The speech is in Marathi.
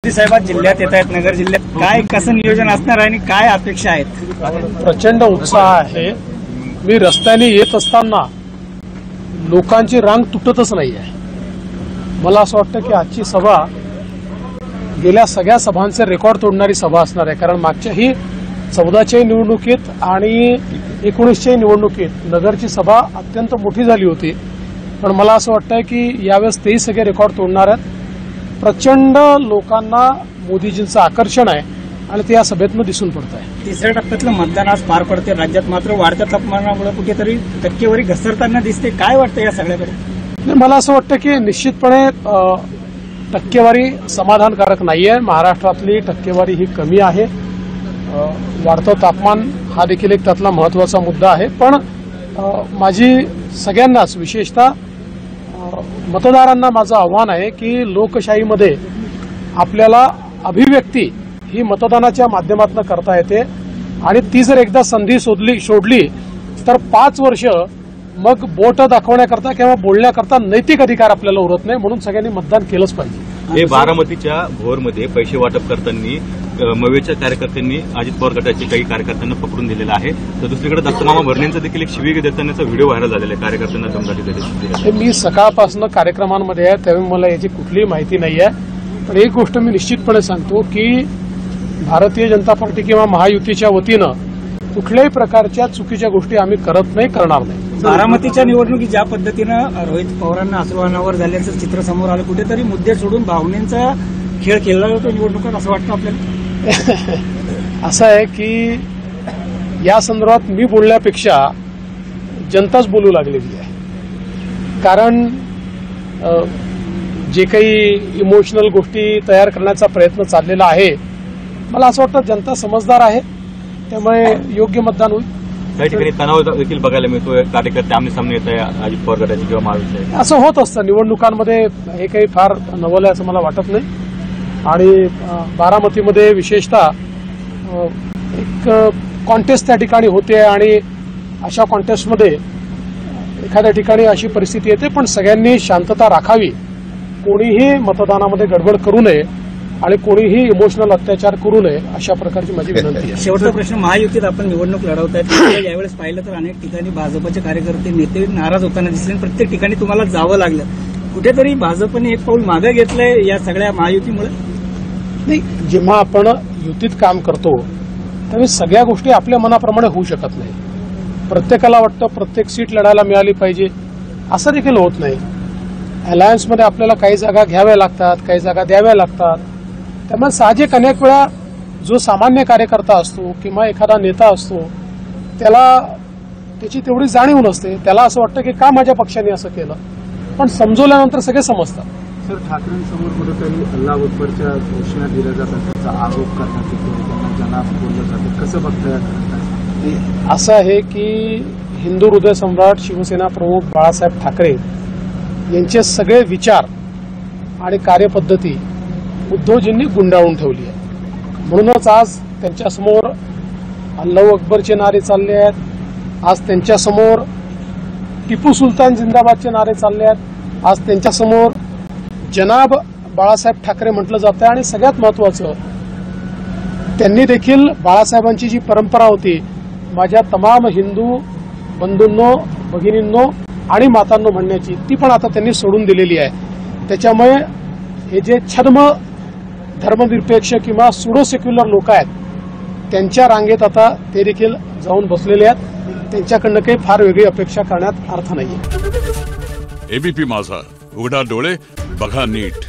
मोदी साहेब जिल्ह्यात येत आहेत, नगर जिल्ह्यात काय कसं नियोजन असणार आहे आणि काय अपेक्षा आहेत? प्रचंड उत्साह आहे। मी रस्त्याने येत असताना लोकांची रांग तुटतच नाही आहे। मला असं वाटतं की आजची सभा गेल्या सगळ्या सभांचे रेकॉर्ड तोडणारी सभा असणार आहे, कारण मागच्याही 14च्या निवडणुकीत आणि 19च्या निवडणुकीत नगरची सभा अत्यंत मोठी झाली होती, पण मला असं वाटतं की यावेळेस तेही सगळे रेकॉर्ड तोडणार आहेत। प्रचंड लोकांना मोदीजींचं आकर्षण आहे आणि ते या सभेतून दिसून पडत आहे। तिसऱ्या टप्प्यातलं मतदान आज पार पडते। राज्यात मात्र वाढत्या तापमानामुळे कुठेतरी टक्केवारी घसरताना दिसते। काय वाटतं या सगळ्याकडे? मला असं वाटतं की निश्चितपणे टक्केवारी समाधानकारक नाहीये। महाराष्ट्रातली टक्केवारी ही कमी आहे। वाढतं तापमान हा देखील एक त्यातला महत्वाचा मुद्दा आहे, पण माझी सगळ्यांनाच विशेषतः मतदारांना माझं आव्हान आहे की लोकशाहीमध्ये आपल्याला अभिव्यक्ती ही मतदानाच्या माध्यमातून करता येते आणि ती जर एकदा संधी सोडली तर 5 वर्ष मग बोट दाखवण्याकरता किंवा बोलण्याकरता नैतिक अधिकार आपल्याला उरत नाही, म्हणून सगळ्यांनी मतदान केलंच पाहिजे। हे बारामतीच्या भोरमध्ये पैसे वाटप करताना मवेच्या कार्यकर्त्यांनी अजित पवार गटाचे काही कार्यकर्त्यांना पकडून दिलेला आहे, तर दुसरीकडे दत्तमामा भरणेंचा देखील एक शिवीगाळ देतानाचा व्हिडिओ व्हायरल झालेला आहे। कार्यकर्त्यांना दमदाटी देते। मी सकाळपासून कार्यक्रमांमध्ये आहे, त्यामुळे मला याची कुठलीही माहिती नाही आहे, पण एक गोष्ट मी निश्चितपणे सांगतो की भारतीय जनता पार्टी किंवा महायुतीच्या वतीनं कुठल्याही प्रकारच्या चुकीच्या गोष्टी आम्ही करत नाही, करणार नाही। बारामतीच्या निवडणुकीत ज्या पद्धतीनं रोहित पवारांना अश्रुहानावर झाल्याचं चित्र समोर आलं, कुठेतरी मुद्दे सोडून भावनेचा खेळ खेळला जातो निवडणुकीत, असं वाटतं आपल्याला? असं आहे की या संदर्भात मी बोलण्यापेक्षा जनताच बोलू लागलेली आहे, कारण जे काही इमोशनल गोष्टी तयार करण्याचा प्रयत्न चाललेला आहे, मला असं वाटतं जनता समजदार आहे, त्यामुळे योग्य मतदान होईल। काही ठिकाणी तणाव देखील बघायला मिळतोय, कार्यकर्ते आमने सामने येत आहे अजित पवार गटाचे किंवा महायुतीचे। असं होत असतं निवडणुकांमध्ये, हे काही फार नवल आहे असं मला वाटत नाही। आणि बारामतीमध्ये विशेषतः एक कॉन्टेस्ट त्या ठिकाणी होते आणि अशा कॉन्टेस्टमध्ये एखाद्या ठिकाणी अशी परिस्थिती येते, पण सगळ्यांनी शांतता राखावी, कोणीही मतदानामध्ये गडबड करू नये आणि कोणीही इमोशनल अत्याचार करू नये, अशा प्रकारची माझी विनंती आहे। शेवटचा प्रश्न, महायुतीत आपण निवडणूक लढवत आहेत, यावेळेस पाहिलं तर अनेक ठिकाणी भाजपचे कार्यकर्ते नेते नाराज होताना दिसले, प्रत्येक ठिकाणी तुम्हाला जावं लागलं, कुठेतरी भाजपने एक पाऊल मागे घेतलंय या सगळ्या महायुतीमुळे? नाही, जेव्हा आपण युतीत काम करतो त्यावेळी सगळ्या गोष्टी आपल्या मनाप्रमाणे होऊ शकत नाही। प्रत्येकाला वाटतं प्रत्येक सीट लढायला मिळाली पाहिजे, असं देखील होत नाही। अलायन्समध्ये आपल्याला काही जागा घ्याव्या लागतात, काही जागा द्याव्या लागतात, त्यामुळे साहजिक अनेक वेळा जो सामान्य कार्यकर्ता असतो किंवा एखादा नेता असतो त्याला त्याची तेवढी जाणीव नसते, त्याला असं वाटतं की का माझ्या पक्षाने असं केलं, पण समजवल्यानंतर सगळे समजतं। सर, ठाकरेंसमोर कुठेतरी अल्लाह अकबरच्या घोषणा दिल्या जातात, त्याचा आरोप करण्यात येतो, त्यांना जनाब बोललं जातं, कसं बघताय? असं आहे की हिंदू हृदय सम्राट शिवसेना प्रमुख बाळासाहेब ठाकरे यांचे सगळे विचार आणि कार्यपद्धती उद्धवजींनी गुंडाळून ठेवली आहे, म्हणूनच आज त्यांच्यासमोर अल्लाह अकबरचे नारे चालले आहेत, आज त्यांच्यासमोर टिपू सुलतान जिंदाबादचे नारे चालले आहेत, आज त्यांच्यासमोर जनाब बाळासाहेब ठाकरे म्हटलं जातं आहे, आणि सगळ्यात महत्वाचं त्यांनी देखील बाळासाहेबांची जी परंपरा होती माझ्या तमाम हिंदू बंधूंनो, भगिनींनो आणि मातांनो म्हणण्याची, ती पण आता त्यांनी सोडून दिलेली आहे। त्याच्यामुळे हे जे छद्म धर्मनिरपेक्ष किंवा सुडो सेक्युलर लोक आहेत त्यांच्या रांगेत आता ते देखील जाऊन बसलेले आहेत, त्यांच्याकडनं काही फार वेगळी अपेक्षा करण्यात अर्थ नाहीये। एबीपी माझा, उघडा डोळे बघा नीट।